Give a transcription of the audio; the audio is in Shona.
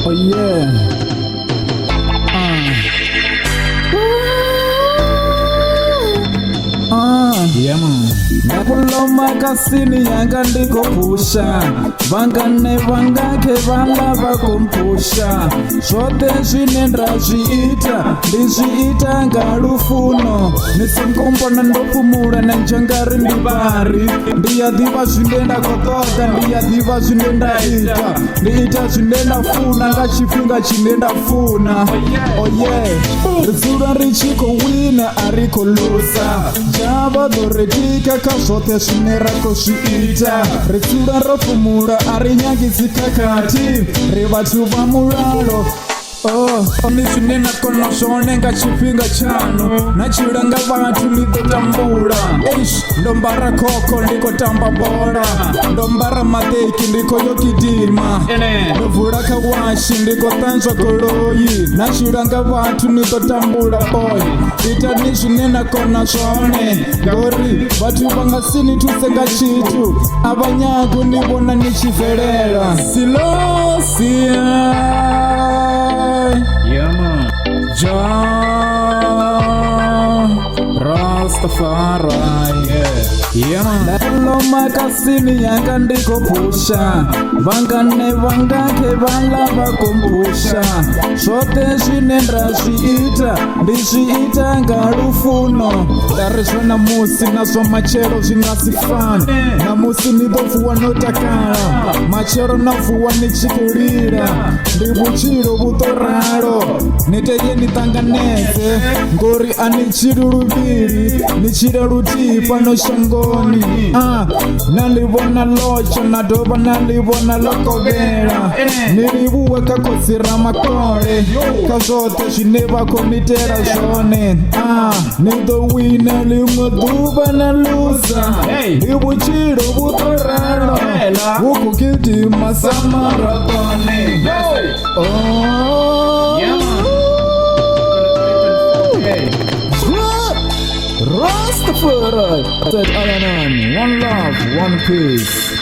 Oh yeah. Yeah man. Nakuloma Kasini yanga ndiko pusha, vangane vangake valava kumpusha. Zvote zvinendra zviita ndizviita ngalufuno, nisinkombona ndopfumula nanjangari ndivari. Ndiyadhiva zvindenda kotoka, ndiyadhiva zvindenda ita, ndiita zvindenda funa ngachifhinga chinenda funa. Oh yeah. Rizura richiko wina ariko lusa, java doredika kazvote zvinerako zviita. Rizura ropfumula arinyagizika kati revatu vamulalo. Nizvinena kona zvone ngachipinga chano, nachilanga vantu ndikotambula. Ndombara koko ndikotamba bora, ndombara madeki ndikoyokidima, ndovhura kawashi ndikotanzva goloyi, nachilanga vantu ndikotambula boy. Ita nizvinena kona zvone ngori vatu vangasini tusenga chitu, avanyaku ndivona nichivhelela silosia. Yeah man. Rastafari. Yeah man. Nakuloma Kasini yanga ndiko pusha, vangane vangake valava kumpusha. Zvote zvinendra zviita ndizviita ngalufuno. Ndarizvo namusi nazvo machero zvingasifana, namusi ndidovhuwa notakala, machero navhuwa nichikulira. Ndibuchiro butoralo niteye nitanganeze, ngori anichiri luviri nichire luti pano shangoni. Nalivona locho nadova nalivona lokovela, nilivuwe kakosira makole kazvote zvinevako nitera zvone. Nidowina limwe duva naluza, ndibuchiro butoralo vukukitima samaratoni. Rastafari. Said Alanan, one love, one peace.